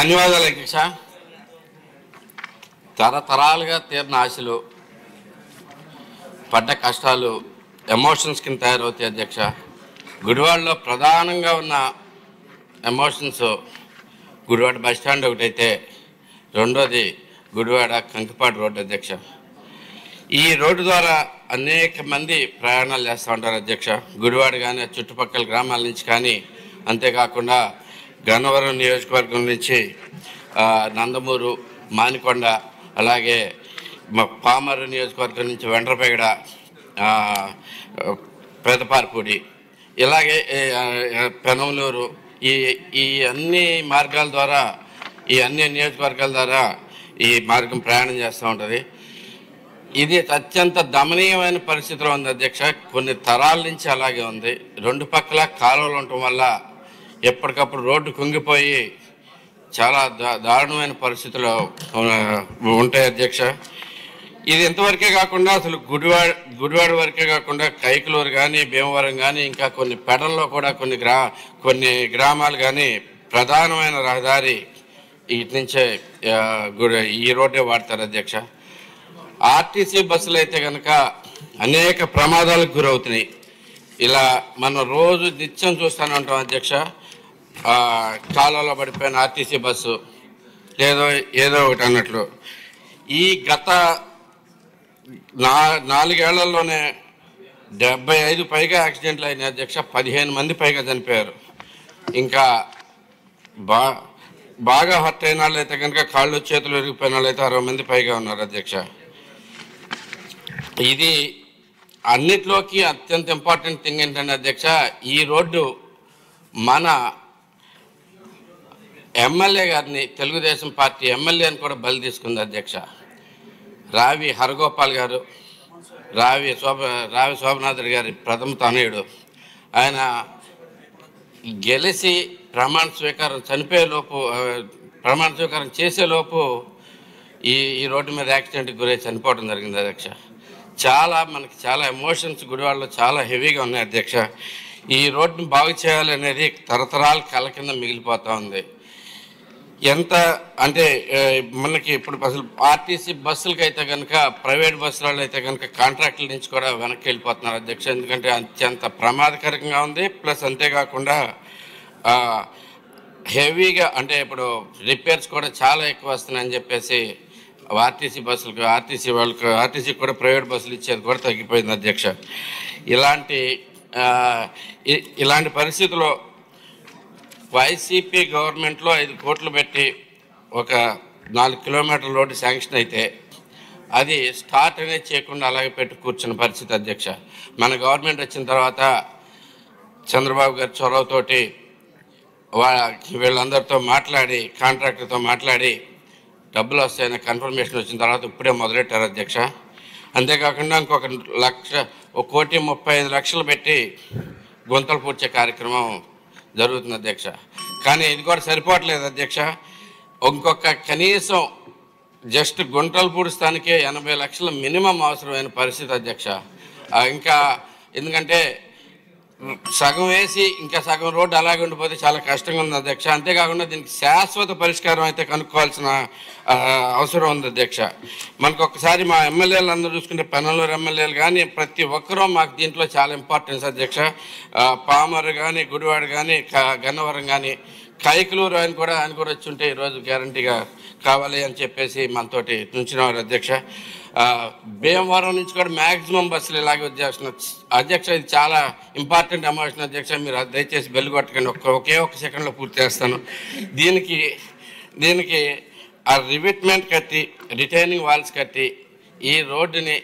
ధన్యవాదాలు అధ్యక్ష. తరతరాలుగా తీరిన ఆశలు, పడ్డ కష్టాలు ఎమోషన్స్ కింద తయారవుతాయి అధ్యక్ష. గుడివాడలో ప్రధానంగా ఉన్న ఎమోషన్స్ గుడివాడ బస్ స్టాండ్ ఒకటైతే, రెండోది గుడివాడ కంకిపాడు రోడ్డు అధ్యక్ష. ఈ రోడ్డు ద్వారా అనేక మంది ప్రయాణాలు చేస్తూ ఉంటారు అధ్యక్ష. గుడివాడ కానీ చుట్టుపక్కల గ్రామాల నుంచి కానీ, అంతేకాకుండా గన్నవరం నియోజకవర్గం నుంచి నందమూరు, మానికొండ, అలాగే పామరు నియోజకవర్గం నుంచి వెంట్రపేగడ, పెదపార్పూడి, ఇలాగే పెనమలూరు, ఈ అన్ని మార్గాల ద్వారా, ఈ అన్ని నియోజకవర్గాల ద్వారా ఈ మార్గం ప్రయాణం చేస్తూ ఉంటుంది. ఇది అత్యంత దమనీయమైన పరిస్థితిలో ఉంది అధ్యక్ష. కొన్ని తరాల నుంచి అలాగే ఉంది. రెండు పక్కల కాలువలు ఉండటం వల్ల ఎప్పటికప్పుడు రోడ్డు కుంగిపోయి చాలా దారుణమైన పరిస్థితుల్లో ఉంటాయి అధ్యక్ష. ఇది ఇంతవరకే కాకుండా అసలు గుడివాడ వరకే కాకుండా కైకలూరు కానీ, భీమవరం కానీ, ఇంకా కొన్ని పెడల్లో కూడా కొన్ని గ్రామాలు కానీ ప్రధానమైన రహదారి ఇటు నుంచే ఈ రోడ్డే వాడతారు అధ్యక్ష. ఆర్టీసీ బస్సులు అయితే కనుక అనేక ప్రమాదాలకు గురవుతున్నాయి. ఇలా మనం రోజు నిత్యం చూస్తూనే ఉంటాం అధ్యక్ష. కాలంలో పడిపోయిన ఆర్టీసీ బస్సు ఏదో ఒకటి అన్నట్లు. ఈ గత 4 ఏళ్లలోనే 75 పైగా యాక్సిడెంట్లు అయినాయి అధ్యక్ష. 15 మంది పైగా చనిపోయారు. ఇంకా బాగా హర్ట్ అయిన వాళ్ళు అయితే కనుక, కాళ్ళు చేతులు విరిగిపోయిన వాళ్ళు అయితే 60 మంది పైగా ఉన్నారు అధ్యక్ష. ఇది అన్నిట్లోకి అత్యంత ఇంపార్టెంట్ థింగ్ ఏంటంటే అధ్యక్ష, ఈ రోడ్డు మన ఎమ్మెల్యే గారిని, తెలుగుదేశం పార్టీ ఎమ్మెల్యేని కూడా బలి తీసుకుంది అధ్యక్ష. రావి హరగోపాల్ గారు, రావి శోభనాథుడి గారి ప్రథమ తనయుడు. ఆయన గెలిచి ప్రమాణ స్వీకారం చేసేలోపు ఈ రోడ్డు మీద యాక్సిడెంట్కి గురై చనిపోవడం జరిగింది అధ్యక్ష. మనకి చాలా ఎమోషన్స్ గుడివాడలో చాలా హెవీగా ఉన్నాయి అధ్యక్ష. ఈ రోడ్డుని బాగు చేయాలనేది తరతరాల కళ కింద మిగిలిపోతూ ఉంది. ఎంత అంటే మనకి ఇప్పుడు అసలు ఆర్టీసీ బస్సులకి అయితే కనుక, ప్రైవేట్ బస్సులలో అయితే కనుక కాంట్రాక్టుల నుంచి కూడా వెనక్కి వెళ్ళిపోతున్నారు అధ్యక్ష. ఎందుకంటే అత్యంత ప్రమాదకరంగా ఉంది. ప్లస్ అంతేకాకుండా హెవీగా అంటే ఇప్పుడు రిపేర్స్ కూడా చాలా ఎక్కువ వస్తున్నాయని చెప్పేసి ఆర్టీసీ కూడా ప్రైవేట్ బస్సులు ఇచ్చేది కూడా తగ్గిపోయింది అధ్యక్ష. ఇలాంటి పరిస్థితుల్లో వైసీపీ గవర్నమెంట్లో 5 కోట్లు పెట్టి ఒక 4 కిలోమీటర్ల రోడ్డు శాంక్షన్ అయితే అది స్టార్ట్ అనేది చేయకుండా అలాగే పెట్టి కూర్చున్న పరిస్థితి అధ్యక్ష. మన గవర్నమెంట్ వచ్చిన తర్వాత చంద్రబాబు గారి చొరవతోటి వీళ్ళందరితో మాట్లాడి, కాంట్రాక్టర్తో మాట్లాడి డబ్బులు వస్తాయని కన్ఫర్మేషన్ వచ్చిన తర్వాత ఇప్పుడే మొదలెట్టారు అధ్యక్ష. అంతేకాకుండా ఇంకొక 1,35,00,000 పెట్టి గుంతలు పూడ్చే కార్యక్రమం జరుగుతుంది అధ్యక్ష. కానీ ఇది కూడా సరిపోవట్లేదు అధ్యక్ష. ఇంకొక కనీసం జస్ట్ గుంటలు పూడుస్తానికే 80 లక్షలు మినిమం అవసరమైన పరిస్థితి అధ్యక్ష. ఇంకా ఎందుకంటే సగం వేసి ఇంకా సగం రోడ్డు అలాగే ఉండిపోతే చాలా కష్టంగా ఉంది అధ్యక్ష. అంతేకాకుండా దీనికి శాశ్వత పరిష్కారం అయితే కనుక్కోవాల్సిన అవసరం ఉంది అధ్యక్ష. మనకు ఒకసారి మా ఎమ్మెల్యేలు అందరూ చూసుకుంటే, పెనమలూరు ఎమ్మెల్యేలు కానీ ప్రతి ఒక్కరూ మాకు దీంట్లో చాలా ఇంపార్టెన్స్ అధ్యక్ష. పామరు కానీ, గుడివాడ కానీ, గన్నవరం కానీ, కైకలూరు ఆయన కూడా వచ్చి ఉంటే ఈరోజు గ్యారంటీగా కావాలి అని చెప్పేసి మనతోటి నుంచినవారు అధ్యక్ష. భీమవరం నుంచి కూడా మ్యాక్సిమం బస్సులు ఇలాగే వచ్చేస్తున్నారు అధ్యక్ష. ఇది చాలా ఇంపార్టెంట్ ఎమోషన్ అధ్యక్ష. మీరు దయచేసి బెల్ కొట్టకండి, ఒకే ఒక సెకండ్లో పూర్తి చేస్తాను. దీనికి ఆ రివిట్మెంట్ కట్టి, రిటైనింగ్ వాల్స్ కట్టి ఈ రోడ్డుని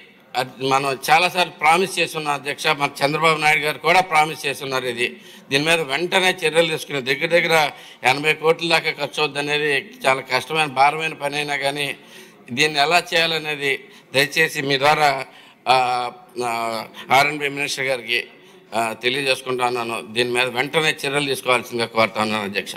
మనం చాలాసార్లు ప్రామిస్ చేస్తున్నాం అధ్యక్ష. మన చంద్రబాబు నాయుడు గారు కూడా ప్రామిస్ చేస్తున్నారు. దీని మీద వెంటనే చర్యలు తీసుకుని దగ్గర 80 కోట్ల దాకా ఖర్చు అవుద్ది అనేది చాలా కష్టమైన, భారమైన పని అయినా కానీ దీన్ని ఎలా చేయాలనేది దయచేసి మీ ద్వారా R&B మినిస్టర్ గారికి తెలియజేసుకుంటున్నాను. దీని మీద వెంటనే చర్యలు తీసుకోవాల్సిందిగా కోరుతా ఉన్నాను అధ్యక్ష.